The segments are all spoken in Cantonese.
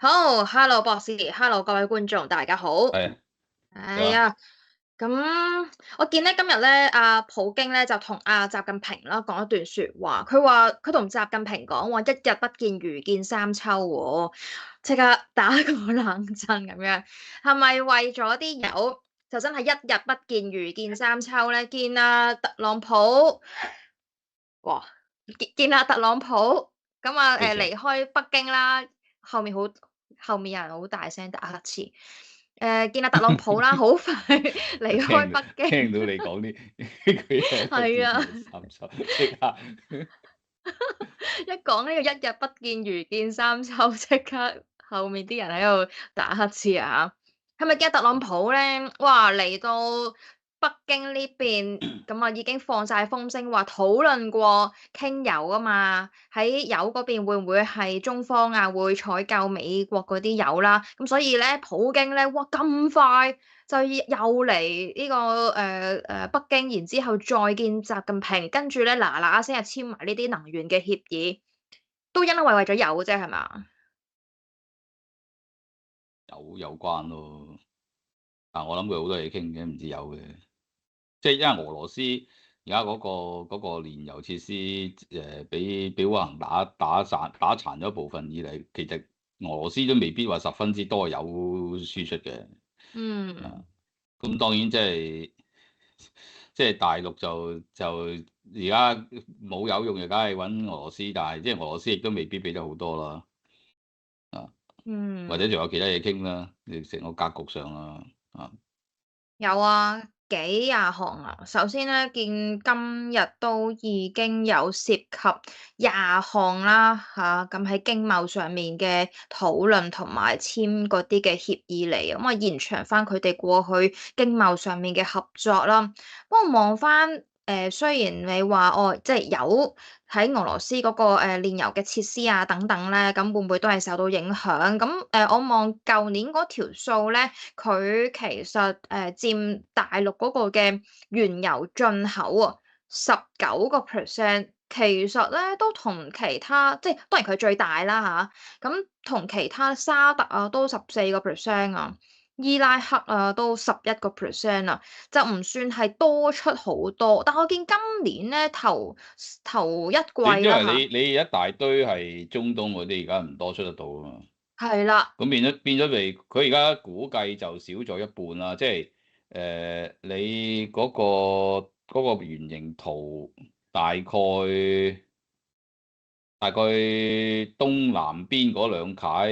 好，Hello 博士，Hello 各位觀眾，大家好。係點啊？係啊，咁我見咧今日咧，普京咧就同習近平啦講一段説話，佢話佢同習近平講話一日不見如見三秋喎，即刻打個冷震咁樣，係咪為咗啲友就真係一日不見如見三秋咧？見特朗普，哇！見特朗普咁咩事啊？離開北京啦，後面有人好大聲打乞嗤。見特朗普啦，好快離開聽到北京。聽到你講啲佢係不係啊，見如三秋，即刻一講呢個一日不見如見三秋，即刻後面啲人喺度打乞嗤啊！係咪見特朗普咧？哇，嚟到北京呢邊咁啊，已經放晒風聲，話討論過傾油啊嘛。喺油嗰邊會唔會係中方會採購美國嗰啲油啦？咁所以咧，普京咧，哇咁快就又嚟呢個北京，然之後再見習近平，跟住咧嗱嗱聲就簽埋呢啲能源嘅協議，都因為咗油啫，係嘛？有關咯。但我諗佢好多嘢傾嘅，唔知有嘅。即係因為俄羅斯而家嗰個煉油設施俾烏克蘭打殘咗部分以嚟，其實俄羅斯都未必話十分之多有輸出嘅。嗯，咁當然即係大陸就而家冇有用，就梗係揾俄羅斯，但係即係俄羅斯亦都未必俾得好多啦。或者嗯。仲有其他嘢傾啦，你成個格局上啦。有啊，幾廿項啊。首先咧，見今日都已經有涉及廿項啦，咁喺經貿上面嘅討論同埋簽嗰啲嘅協議嚟，咁啊延長翻佢哋過去經貿上面嘅合作啦。不過望翻雖然你話哦，即係有喺俄羅斯嗰個煉油嘅設施等等咧，咁會唔會都係受到影響？咁我望舊年嗰條數咧。佢其實佔大陸嗰個嘅原油進口19%，其實咧都同其他即係當然佢最大啦嚇，咁同其他沙特都14%啊，伊拉克都11%啊，就唔算係多出好多。但我見今年咧頭一季啦因為你一大堆係中東嗰啲，而家唔多出得到啊嘛。係啦，咁變咗未？佢而家估計就少咗一半啦。即係你嗰個圓形圖大概東南邊嗰兩楷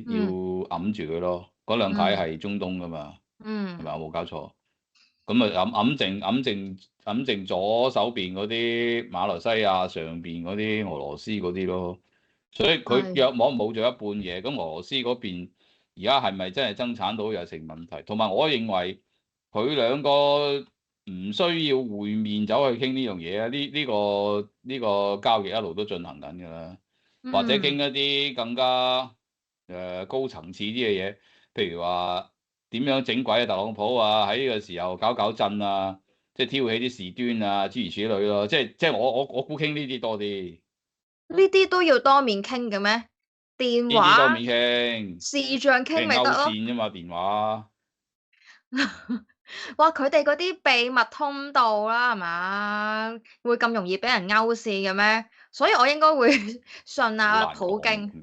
要嗯揞住佢咯。嗰兩楷嗯係中東噶嘛，係嗯，咪？我冇搞錯。咁啊揞剩左手邊嗰啲馬來西亞，上邊嗰啲俄羅斯嗰啲咯。所以佢係。約莫冇咗一半嘢。咁俄羅斯嗰邊而家係咪真係增產到又成問題？同埋我認為佢兩個唔需要會面走去傾呢樣嘢啊！呢個交易一路都進行緊㗎啦。或者傾嗯。一啲更加高層次啲嘅嘢，譬如話點樣整鬼特朗普喺呢個時候搞震即係挑起啲事端諸如此類咯。即係我估傾呢啲多啲。呢啲都要當面傾嘅咩？電呢啲當話面傾，視像傾俾人勾咪得咯？線啫嘛，電話。哇！佢哋嗰啲秘密通道啦，係嘛？會咁容易俾人勾線嘅咩？所以我應該會信好難普京。講，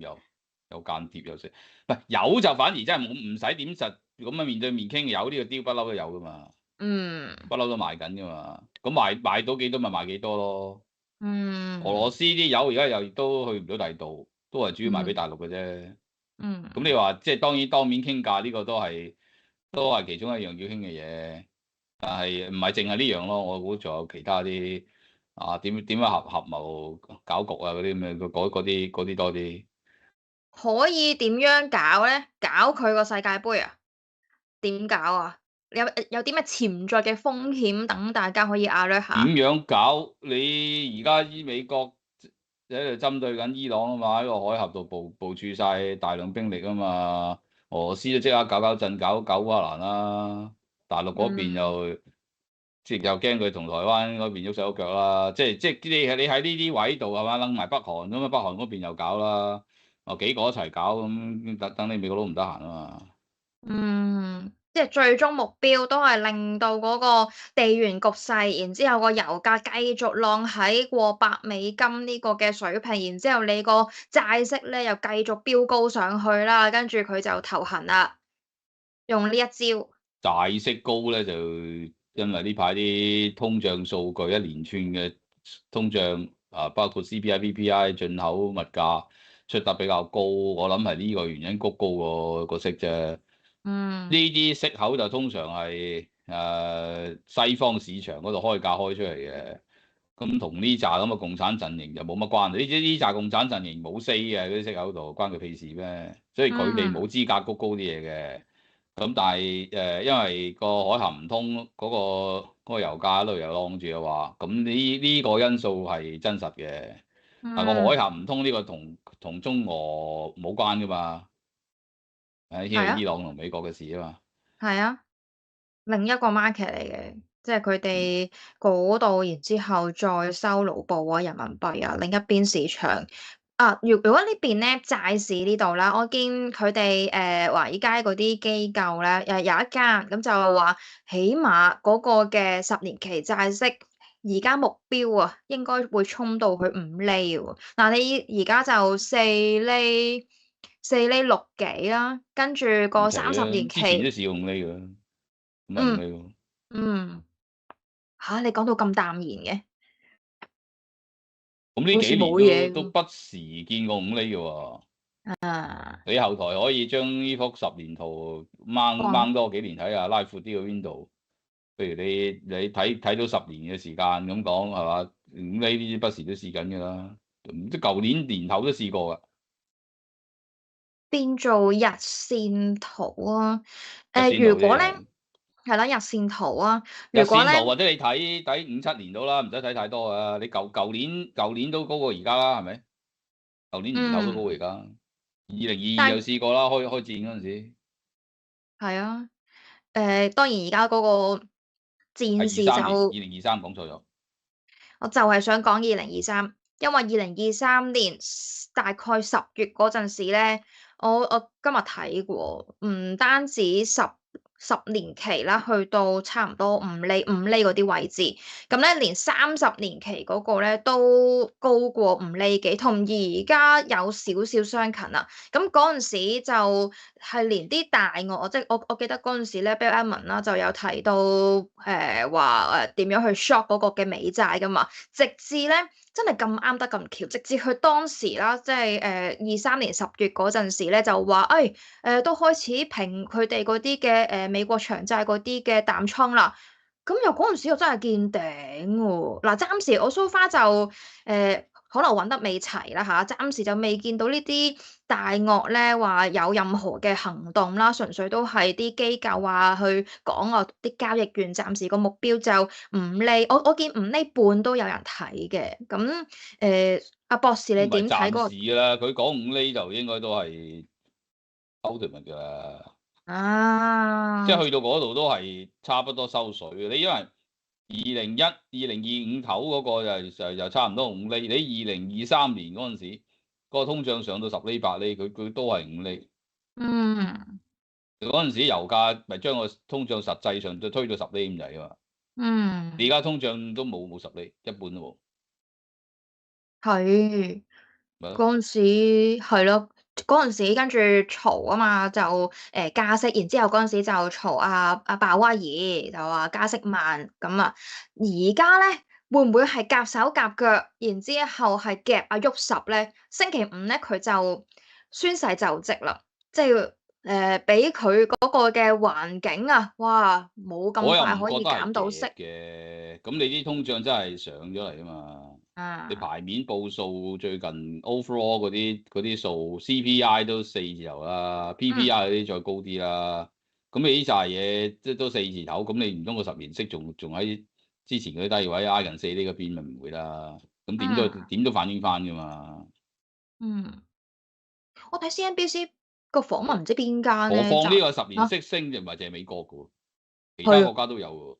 有間諜有時，唔係有就反而真係冇，唔使點實咁面對面傾。有呢個 deal 不嬲都有噶嘛，嗯不嬲都賣緊噶嘛。咁賣到幾多咪賣幾多咯。俄羅嗯斯啲油而家又都去唔到第二度，都係主要賣俾嗯大陸嘅啫。咁你嗯，話即係當然當面傾價呢個都係其中一樣要傾嘅嘢，但係唔係淨係呢樣咯。我估仲有其他啲點樣合謀搞局嗰啲咁嘅嗰啲多啲。可以點樣搞咧？搞佢個世界盃啊？點搞啊？有啲咩潛在嘅風險等大家可以考慮點下？樣搞？你而家美國喺度針對緊伊朗啊嘛，喺個海峽度部署晒大量兵力啊嘛。俄羅斯都即刻搞震，搞烏克蘭啦。大陸嗰邊嗯。又驚佢同台灣嗰邊喐手喐腳啦。即係你喺呢啲位度係嘛，擸埋北韓咁啊，北韓嗰邊又搞啦。幾個一齊搞咁，等你美國佬唔得閒啊嘛。即係最終目標都係令到嗰個地緣局勢，然之後個油價繼續浪喺過$100呢個嘅水平，然之後你個債息咧又繼續飆高上去啦，跟住佢就頭痕啦，用呢一招。債息高咧就因為呢排啲通脹數據一連串嘅通脹啊，包括 CPI、PPI、進口物價出得比較高，我諗係呢個原因谷高個息啫。呢嗯，啲息口就通常係西方市場嗰度開價開出嚟嘅，咁同呢扎咁嘅共產陣營就冇乜關係。呢扎共產陣營冇 say 嘅嗰啲息口度，關佢屁事咩？所以佢哋冇嗯，資格谷高啲嘢嘅。咁但係因為個海峽唔通嗰個油價喺度又晾住嘅話，咁呢個因素係真實嘅。但個海嗯，峽唔通呢個同中俄冇關噶嘛，呢個係啊，伊朗同美國嘅事啊嘛。係啊。另一個 market 嚟嘅，即係佢嗯，哋嗰度，然之後再收盧布啊、人民幣啊，另一邊市場啊，如果呢邊咧債市呢度啦，我見佢哋華爾街嗰啲機構咧，有一間咁就話，起碼嗰個嘅10年期債息而家目標啊，應該會衝到去5厘喎。嗱，你而家就4厘6幾啦，跟住個唔奇啊，三十年之前都期。試過5厘㗎，咁咪五嗯。厘喎。嗯，吓，你講到咁淡然嘅，咁呢好似幾年冇嘢都咁。不時見過5厘嘅喎。啊，你後台可以將呢幅10年圖掹放多幾年睇下，拉闊啲個 window。譬如你睇到10年嘅時間咁講係嘛？5厘呢啲不時都試緊㗎啦，即係舊年年頭都試過㗎。變做日線圖啊？日線圖如果咧啫係係啦，日線圖啊，日如果咧，線圖或者你睇5、7年到啦，唔使睇太多啊。你舊年都高過而家啦，係咪？舊年年頭都高過嗯，而家。2022但又試過啦，開戰嗰陣時係啊，當然而家嗰個戰係事23年，就2023講錯咗。我就係想講2023，因為2023年大概10月嗰陣時咧，我今日睇過，唔單止十年期啦，去到差唔多五厘嗰啲位置，咁咧連30年期嗰個咧都高過5厘幾，同而家有少少相近啦。咁嗰陣時就係連啲大鱷，即係我記得嗰陣時咧，Bill Ammon 啦就有提到話點樣去 short 嗰個嘅美債噶嘛。直至咧真係咁啱得咁巧，直至佢當時啦，即係23年10月嗰陣時咧，就話都開始平佢哋嗰啲嘅美國長債嗰啲嘅淡倉啦。咁又嗰陣時又真係見頂喎。嗱，暫時我 so far 就可能揾得未齊啦嚇，暫時就未見到呢啲大鱷咧話有任何嘅行動啦，純粹都係啲機構話去講話啲交易員暫時個目標就五厘，我見5厘半都有人睇嘅。咁阿博士你唔係暫點睇嗰個？時㗎啦，佢講5厘就應該都係 ultimate 㗎啦。即啊，係去到嗰度都係差不多收水嘅。你因為2025頭嗰個就差唔多5厘，你2023年嗰陣時，個通脹上到10厘8厘，佢都係5厘。嗯嗰陣時油價咪將個通脹實際上都推到10厘咁滯啊嘛。你而嗯，家通脹都冇10厘，一半都冇。係。咪嗰陣時係咯，嗰陣時跟住嘈啊嘛，就加息，然之後嗰陣時就嘈阿鮑威爾就話加息慢咁啊，而家咧會唔會係夾手夾腳，然之後係夾阿沃什咧？星期五咧佢就宣誓就職啦，即係俾佢嗰個嘅環境啊，哇冇咁我又快可以唔覺得係減到息夾嘅，咁你啲通脹真係上咗嚟啊嘛。你啊，牌面報數最近 overall 嗰啲數 CPI 都4字頭啦嗯，PPI 嗰啲再高啲啦。咁你呢扎嘢即係都4字頭，咁你唔通個10年息仲喺之前嗰啲低位挨近4厘嗰邊咪唔會啦。咁嗯點都反映翻噶嘛。嗯。我睇 CNBC 個訪問唔知邊間何咧就況呢個10年啊，息升就唔係淨係美國噶喎，其他係啊，國家都有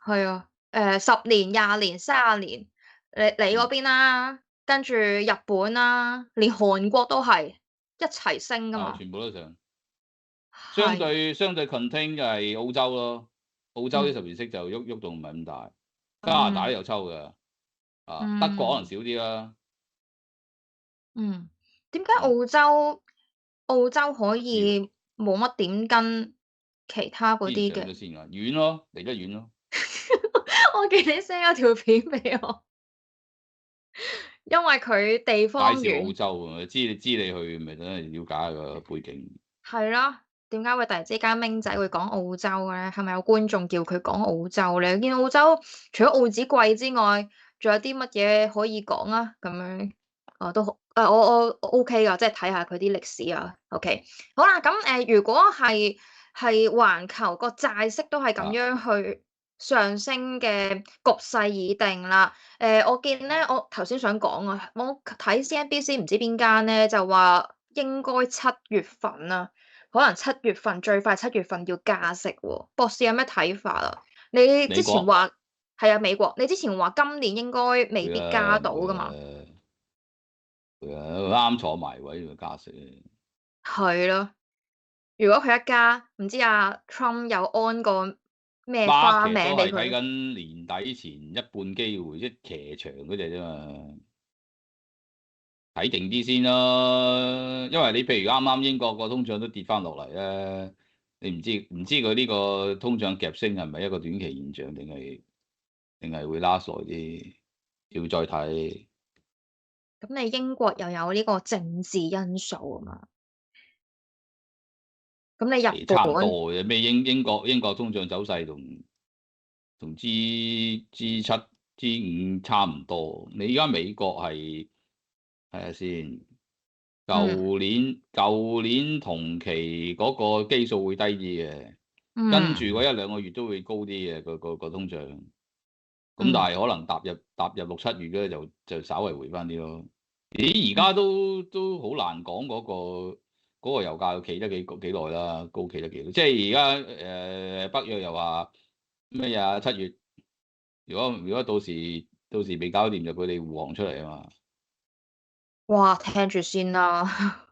喎。係啊，10年、20年、30年，你嗰嗯，邊啦，跟住日本啦，連韓國都係一齊升噶嘛。全部都上。相係，對 contain 就係澳洲咯，澳洲啲十嗯年息就喐動唔係咁大，加拿大都嗯有抽嘅，德國可能嗯少啲啦。嗯，點解嗯，澳洲可知喎，以冇乜點跟其他嗰之前啲嘅？上咗先㗎，遠咯，離得遠咯。我見你 send 咗條片俾我，因為佢地介紹澳方遠。洲啊，你知你去咪等係了解下個背景。係咯，點解會突然之間明仔會講澳洲嘅咧？係咪有觀眾叫佢講澳洲咧？見澳洲除咗澳紙貴之外，仲有啲乜嘢可以講啊？咁樣，都好，我 OK 噶，即係睇下佢啲歷史啊。OK，好啦，咁如果係環球個債息都係咁啊，樣去上升嘅局勢已定啦。我見咧，我頭先想講啊，我睇 CNBC 唔知邊間咧就話應該7月份啊。可能7月份最快7月份要加息喎，博士有咩睇法啊？你之美國前話係啊美國，你之前話今年應該未會必加啊，唔會到噶嘛？啊，會啊，啱坐埋位就加息啊。係咯，如果佢一加，唔知阿 Trump 有安個咩花 market 都係睇名俾佢？緊年底前一半機會，即係騎牆嗰只啫嘛。睇定啲先啦，因為你譬如啱啱英國個通脹都跌翻落嚟咧，你唔知佢呢個通脹夾升係咪一個短期現象，定係會 last 耐啲，要再睇。咁你英國又有呢個政治因素啊嘛？咁你日其實差唔本多嘅，咩英國通脹走勢同 G7 G5差唔多。你而家美國係睇下先。嗯舊年同期嗰個基數會低啲嘅，跟住嗯嗰一兩個月都會高啲嘅個通脹。咁但嗯係可能踏入6、7月咧就稍微回翻啲咯。咦，而家都好難講嗰個油價企得幾耐啦，高企得幾耐？即係而家北約又話咩呀7月，如果到時未搞掂就佢哋護航出嚟啊嘛。哇，聽住先啦，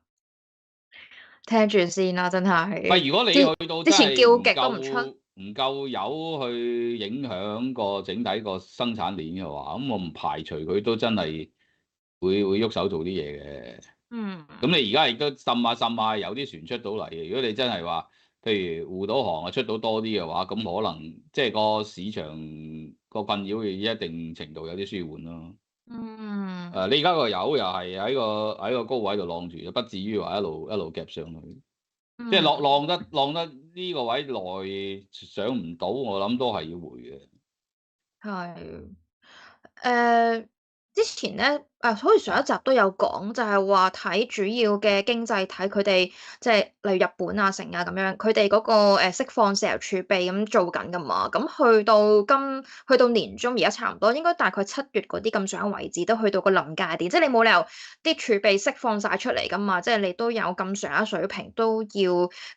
聽住先啦，真係唔係，如果你之去到之前真係唔叫極都唔出。夠油去影響個整體個生產鏈嘅話，咁我唔排除佢都真係會喐手做啲嘢嘅。嗯。咁你而家亦都滲下，有啲船出到嚟嘅。如果你真係話，譬如護島航啊出到多啲嘅話，咁可能即係個市場個困擾會一定程度有啲舒緩咯。嗯，你而家個油又係喺個高位度浪住，不至於話一路一路夾上去。即係浪嗯，浪得呢個位耐上唔到，我諗都係要回嘅。係。誒，之前咧，好似上一啊，集都有講，就係話睇主要嘅經濟體，佢哋即係例如日本啊、成啊咁樣，佢哋嗰個釋放石油儲備咁做緊噶嘛。咁去到年中而家差唔多，應該大概7月嗰啲咁上下位置都去到個臨界點，即係你冇理由啲儲備釋放晒出嚟噶嘛，即係你都有咁上下水平都要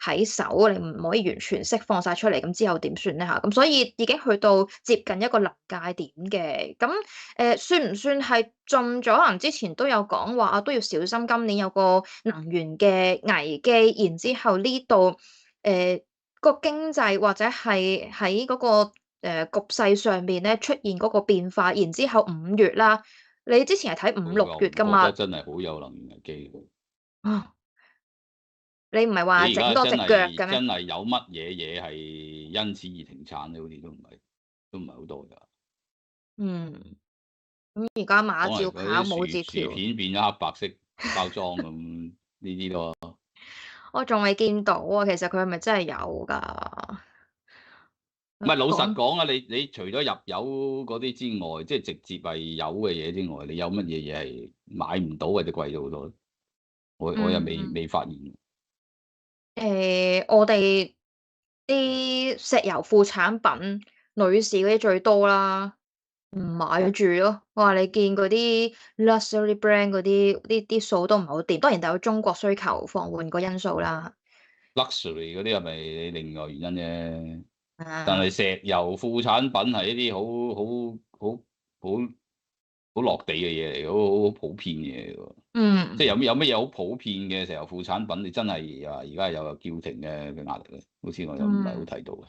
喺手，你唔可以完全釋放晒出嚟，咁之後點算咧嚇？咁所以已經去到接近一個臨界點嘅，咁算唔算係中咗？可能之前都有講話啊，都要小心今年有個能源嘅危機，然之後呢度個經濟或者係喺嗰個局勢上面咧出現嗰個變化，然之後5月啦，你之前係睇我五六又唔覺得月噶嘛？真係好有能源危機喎。啊，你唔係話你而家整多隻腳嘅咩？真係有乜嘢係因此而停產咧？好似都唔係好多㗎。嗯，咁而家馬照跑，可能嗰啲舞照薯跳。片變咗黑白色包裝咁呢啲咯。我仲未見到啊，其實佢係咪真係有㗎？唔係，老實講，講啊，你除咗入油嗰啲之外，即係直接係油嘅嘢之外，你有乜嘢嘢係買唔到或者貴咗好多？我又未嗯，未發現。我哋啲石油副產品，女士嗰啲最多啦，唔買住咯。我話你見嗰啲 luxury brand 嗰啲數都唔係好掂，當然就有中國需求放緩個因素啦。luxury 嗰啲係咪另外原因啫？但啊，係石油副產品係一啲好好好好好落地嘅嘢嚟，好普遍嘅嘢嚟喎。即係有乜嘢好普遍嘅石油副產品，你真係而家有叫停嘅壓力咧？好似我又唔係好睇到嘅。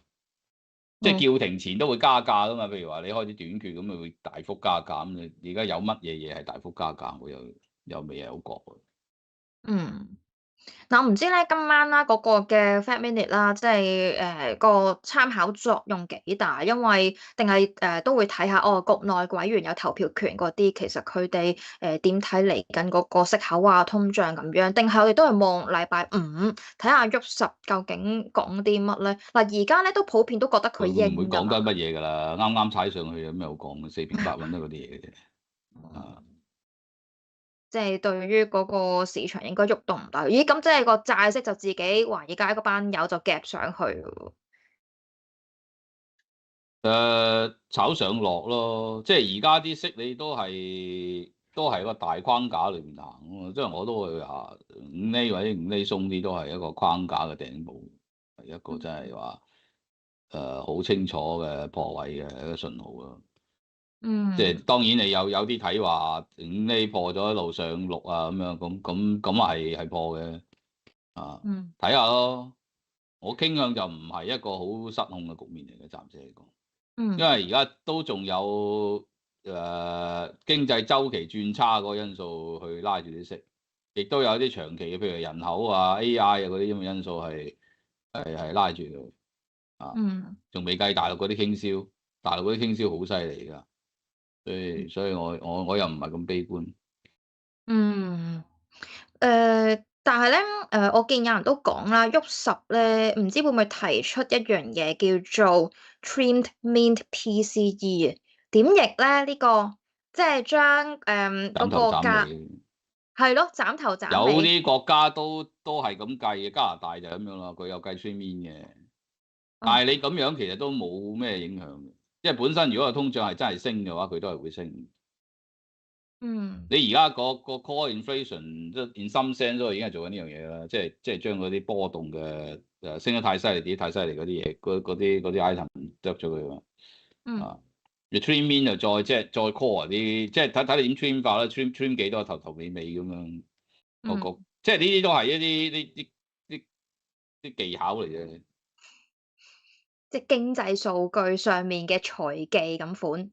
即係叫停前都會加價噶嘛，譬如話你開始短缺咁，咪會大幅加價咁。你而家有乜嘢嘢係大幅加價？我又未有覺喎。嗱，我唔知咧今晚啦嗰個嘅 Fed Minute 啦，即係個參考作用幾大，因為定係都會睇下哦，國內委員有投票權嗰啲，其實佢哋點睇嚟緊嗰個息口啊、通脹咁樣，定係我哋都係望禮拜五睇下喐十究竟講啲乜咧？嗱，而家咧都普遍都覺得佢佢唔會應㗎嘛，講得乜嘢㗎啦，啱啱踩上去有咩好講嘅？四平八穩都嗰啲嘢嘅啫。啊，即係對於嗰個市場應該喐動唔大。咦，咁即係個債息就自己華爾街嗰班友就夾上去喎。炒上落咯，即係而家啲息你都係個大框架裏面行喎，即係我都會話5厘或者5厘鬆啲都係一個框架嘅頂部，係一個真係話好清楚嘅破位嘅一個信號咯。即係當然你有啲睇話5厘破咗一路上6啊咁樣，咁係破嘅啊，睇下咯。我傾向就唔係一個好失控嘅局面嚟嘅，暫時嚟講。因為而家都仲有經濟週期轉差嗰個因素去拉住啲息，亦都有啲長期嘅，譬如人口啊、AI 啊嗰啲咁嘅因素係拉住嘅啊。仲未計大陸嗰啲傾銷，大陸嗰啲傾銷好犀利㗎，所以我又唔係咁悲觀。但係咧，我見有人都講啦，喐十咧，唔知會唔會提出一樣嘢叫做 Trimmed Mint PCE 啊？點譯咧？呢個即係將嗰斬頭斬個價尾，係咯，斬頭斬有尾。啲國家都係咁計嘅，加拿大就咁樣啦，佢有計 trim in 嘅。但係你咁樣其實都冇咩影響嘅，因為本身如果個通脹係真係升嘅話，佢都係會升。你而家個 core inflation 即係 in some sense 都已經係做緊呢樣嘢啦，即係將嗰啲波動嘅升得太犀利、跌得太犀利嗰啲嘢，嗰啲 item 執咗佢啊。你 trim in 就再 core 啲，即係睇你點 trim 法啦，trim 幾多頭尾咁樣，即係呢啲都係一啲技巧嚟嘅。即係經濟數據上面嘅財技咁款，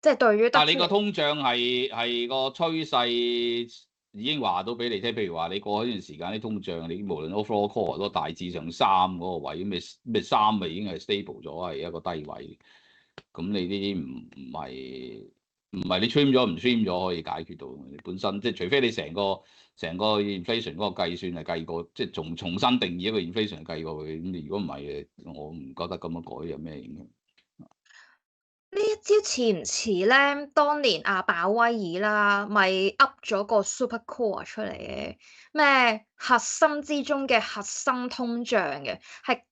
即係對於得但係你個出嚟。通脹係個趨勢已經話到俾你聽，譬如話你過咗一段時間啲通脹，你無論 overall core 都大致上3嗰個位，咩3咪已經係 stable 咗，係一個低位。咁你呢啲唔係你 trim 咗唔 trim 咗可以解決到，你本身即係除非你成個 inflation 嗰個計算係計過，即係重新定義一個 inflation 計過佢。咁你如果唔係嘅，我唔覺得咁樣改有咩影響。呢一招似唔似咧？當年阿鮑威爾啦，咪噏咗個 super core 出嚟嘅，咩核心之中嘅核心通脹嘅，係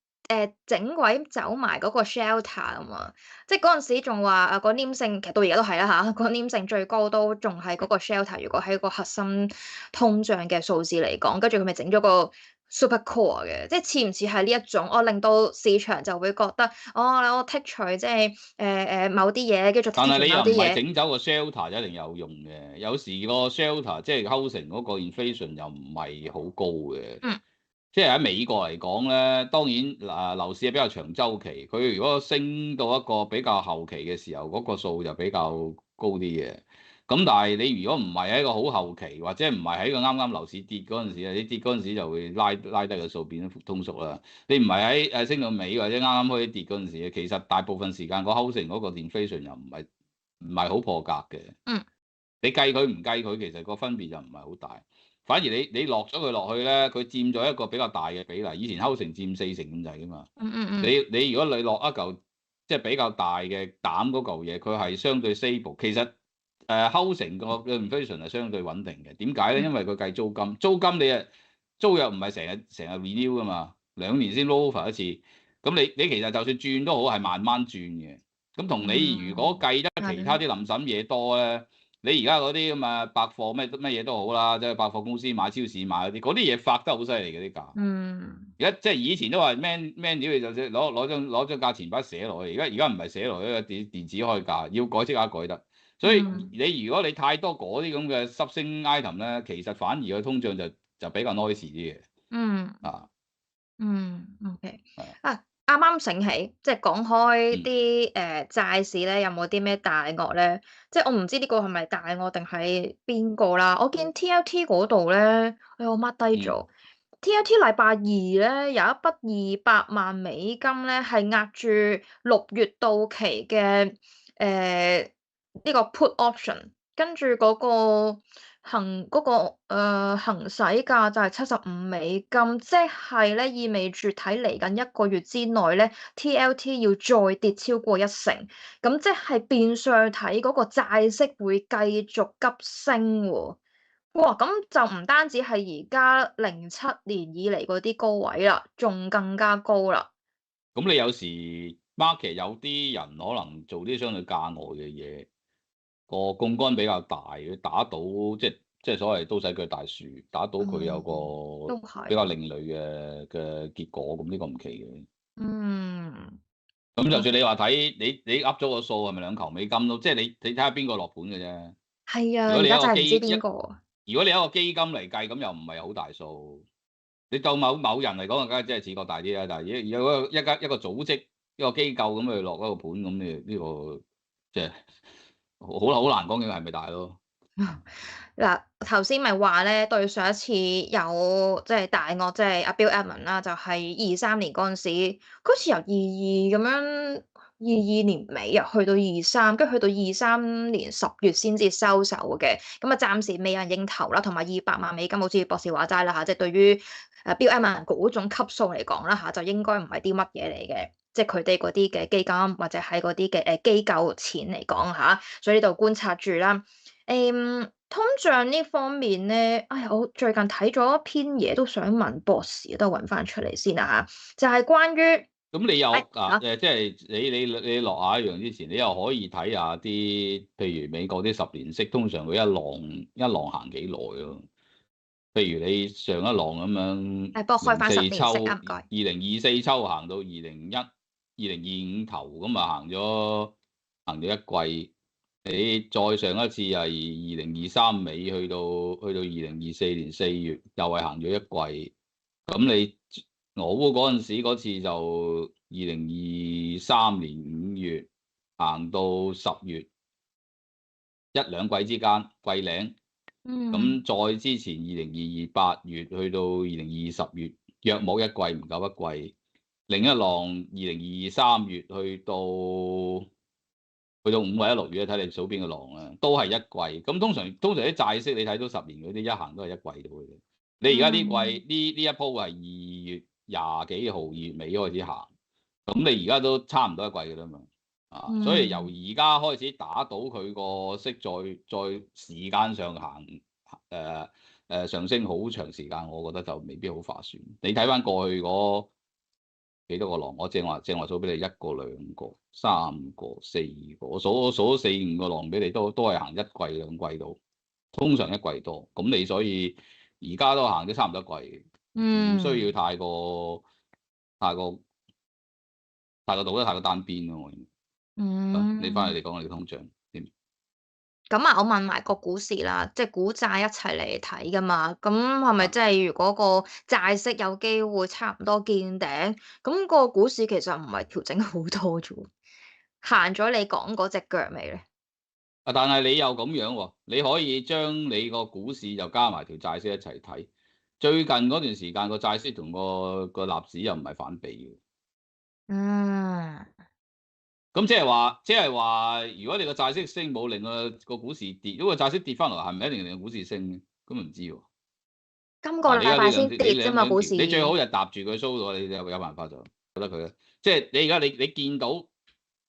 整鬼走埋嗰個 shelter 啊嘛！即係嗰陣時仲話啊個黏性，其實到而家都係啦嚇，個黏性最高都仲係嗰個 shelter。如果喺個核心通脹嘅數字嚟講，跟住佢咪整咗個 super core 嘅，即係似唔似係呢一種？我令到市場就會覺得，我剔除即係某啲嘢，跟住剔除但係你又唔某啲嘢。係整走個 shelter 一定有用嘅，有時個 shelter 即係 housing 嗰個 inflation 又唔係好高嘅。即係喺美國嚟講咧，當然樓市係比較長週期，佢如果升到一個比較後期嘅時候，嗰個數就比較高啲嘅。咁但係你如果唔係喺一個好後期，或者唔係喺個啱啱樓市跌嗰陣時，你跌嗰陣時就會拉低個數變咗通縮啦。你唔係喺升到尾或者啱啱開始跌嗰陣時，其實大部分時間個 housing 嗰個 inflation 又唔係好破格嘅。你計佢唔計佢，其實個分別就唔係好大。反而你落咗佢落去咧，佢佔咗一個比較大嘅比例。以前 housing 佔4成咁滯噶嘛。你如果你落一嚿即係比較大嘅膽嗰嚿嘢，佢係相對 stable。其實housing 個 inflation 係相對穩定嘅。點解咧？因為佢計租金，你租約唔係成日 renew 噶嘛，2年先 roll over 一次。咁你其實就算轉都好，係慢慢轉嘅。咁同你如果計得其他啲臨審嘢多咧。你而家嗰啲咁啊百貨咩嘢都好啦，即係百貨公司買超市買嗰啲嘢發得好犀利嘅啲價。而家即係以前都話 man 料，你就攞張價錢表寫落去。而家唔係寫落去，電子開價，要改即刻改得。所以你如果你太多嗰啲咁嘅濕升 item 咧，其實反而個通脹就比較 noisy 啲嘅。啊， OK。係啊，啊，啱啱醒起，即係講開嗯啲債市咧，有冇啲咩大鱷咧？即係我唔知呢個係咪大鱷定係邊個啦？我見 TLT 嗰度咧，我 mark 低嗯，咗。TLT 禮拜二咧有一筆200萬美金咧，係押住6月到期嘅呢個 put option，跟住嗰個行使價就係75美金，即係咧意味住睇嚟緊1個月之內咧，TLT 要再跌超過1成，咁即係變相睇嗰個債息會繼續急升喎。哇！咁就唔單止係而家07年以嚟嗰啲高位啦，仲更加高啦。咁你有時 market 有啲人可能做啲相對價外嘅嘢，個槓桿比較大，佢打到即係所謂刀仔鋸大樹，打到佢有都個比較係。另類嘅結果，咁呢個唔奇嘅。嗯咁就算你，OK。話睇你噏咗個數係咪2球美金都，即係你睇下邊個落盤嘅啫。係啊，如果你一而家就係唔知個基一，邊個。如果你一個基金嚟計，咁又唔係好大數。你當某人嚟講，梗係真係自覺大啲啦。但係如果一個組織一個機構咁去落一個盤，咁你呢個即係好難講嘅係咪大咯？嗱，頭先咪話咧，對上一次有即係大鱷，即係阿 Bill Ackman 啦，就係23年嗰陣時，佢好似由22咁樣22年尾啊，去到23，跟住去到23年10月先至收手嘅。咁啊，暫時未有人認投啦，同埋200萬美金，好似博士話齋啦嚇，即係對於Bill Ackman 嗰種級數嚟講啦嚇，就應該唔係啲乜嘢嚟嘅，即係佢哋嗰啲嘅基金或者係嗰啲嘅機構錢嚟講嚇，所以呢度觀察住啦。通脹呢方面咧，哎呀，我最近睇咗一篇嘢，都想問博士，都揾翻出嚟先啦嚇，就係關於咁你有嚇即係你落下一樣之前，你又可以睇下啲，譬如美國啲10年息，通常佢一浪行幾耐咯。譬如你上一浪咁樣，幫我開翻10年息04秋啊，唔該。2024秋行到2025頭，咁啊行咗一季。你再上一次係2023尾去到2024年4月，又係行咗一季。咁你俄烏嗰陣時嗰次就2023年5月行到10月，一兩季之間季零。嗯咁再之前2022 8月去到2020 10月，約莫一季唔夠一季。另一浪2023 月去到5或者6月，睇你數邊個浪啊，都係一季。咁通常啲債息你睇到10年嗰啲一行都係一季到嘅啫。你而家呢嗯季呢一鋪係2月20幾號2月尾開始行，咁你而家都差唔多一季嘅啦嘛。所以由嗯而家開始打到佢個息再時間上行上升好長時間，我覺得就未必好划算。你睇翻過去嗰幾多個浪，我正話數俾你1個2個3個4個，我數咗4、5個浪俾你，都係行一季2季度，通常一季多。咁你所以而家都行咗差唔多一季，唔需要嗯太過賭得太過單邊咯。你翻嗯。嚟你講你嘅通脹點？咁啊，我問埋個股市啦，即係股債一齊嚟睇噶嘛。咁係咪啊，即係如果個債息有機會差唔多見頂，咁個股市其實唔係調整好多啫喎，行咗你講嗰隻腳未咧？但係你又咁樣喎，你可以將你個股市就加埋條債息一齊睇。最近嗰段時間個債息同個納指又唔係反比嘅。嗯。咁即係話，如果你個債息升冇令個股市跌，如果個債息跌翻嚟，係咪一定令個股市升咧？咁唔知喎。今個你而禮拜先家呢兩你跌啫嘛，股市。兩條，你最好就搭住佢蘇咗，你有辦法就覺得佢咧。即係你而家你見到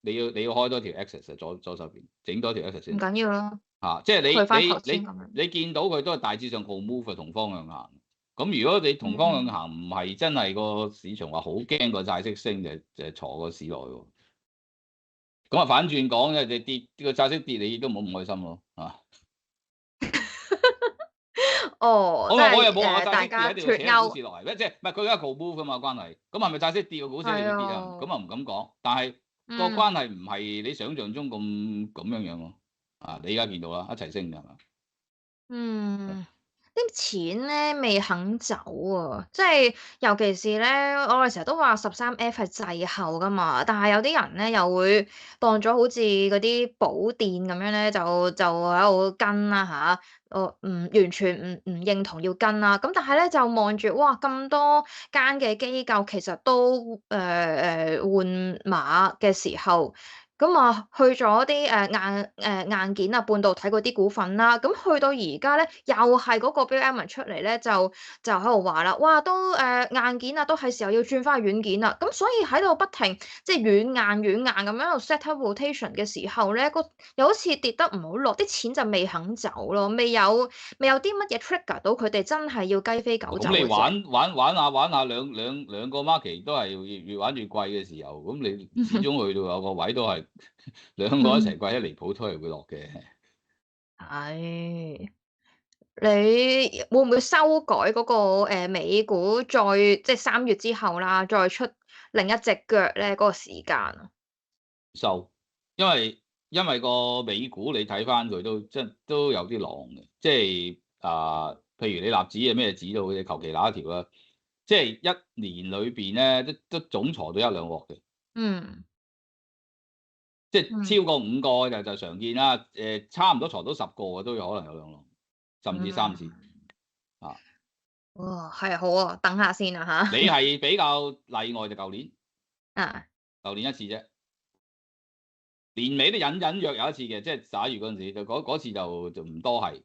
你要開多條 access 左手邊整多條 access 唔先。緊要啦，即係去翻頭你你先咁樣。你見到佢都係大致上 home move 同方向行。咁如果你同方向嗯。行，唔係真係個市場話好驚個債息升，就坐個市內喎。咁啊反轉講咧，你跌個債息跌，你都冇咁開心咯。哦，即我又冇話個係大家債息跌一定要扯個股脫鈎。市落嚟咩？即係唔係佢而家 home move 噶嘛關係？咁係咪債息跌個股市一定係要跌啊？咁啊。啊唔敢講，但係個嗯。關係唔係你想象中咁樣咯。啊，你而家見到啦，一齊升嘅係嘛？嗯。啲錢咧未肯走啊，即係尤其是咧，我哋成日都話13F 係滯後噶嘛，但係有啲人咧又會當咗好似嗰啲補電咁樣咧，就喺度跟啦吓，我完全唔認同要跟啦，咁但係咧就望住哇咁多間嘅機構其實都換馬嘅時候。咁啊，去咗啲硬件啊、半導體嗰啲股份啦，咁去到而家咧，又係嗰個 Bill Ammon 出嚟咧，就喺度話啦，哇，都硬件啊，都係時候要轉翻去軟件啦。咁所以喺度不停即係軟硬咁樣喺度 set up rotation 嘅時候咧，又好似跌得唔好落，啲錢就未肯走咯，未有啲乜嘢 trigger 到佢哋真係要雞飛狗走咁你嘅啫。玩下兩個 market 都係越玩越貴嘅時候，咁你始終去到有個位都係兩個一齊貴得離譜，都係會落嘅。係。你會唔會修改嗰個美股再即係3月之後啦，再出另一隻腳咧嗰個時間啊？收，因為個美股你睇翻佢都有啲浪嘅，即係譬如你納指係咩指到嘅，求其拿一條啦，即係一年裏邊咧都總挫到一兩鑊嘅，嗯即係超嗯過5個就常見啦，差唔多挫到10個嘅都有可能有兩浪，甚至3次嗯，啊。哇，係啊，好啊，等下先啊吓。你係比較例外就舊年，啊，舊年一次啫，年尾都隱隱約有一次嘅，即係11月嗰陣時，就嗰次就唔多係。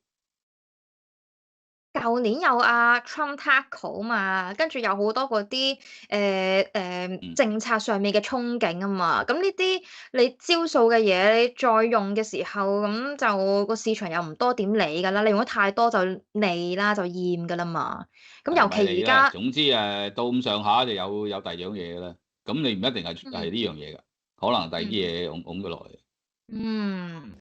舊年有阿 Trump Tackle 嘛，跟住有好多嗰啲嗯。政策上面嘅憧憬啊嘛，咁呢啲你招數嘅嘢，你再用嘅時候，咁就個市場又唔多點理㗎啦，你用得太多就膩啦，就厭㗎啦嘛。咁尤唔係你啦，其而家總之到咁上下就有第二樣嘢㗎啦。咁你唔一定係呢嗯樣嘢㗎，可能第二啲嗯嘢拱佢落嚟。嗯。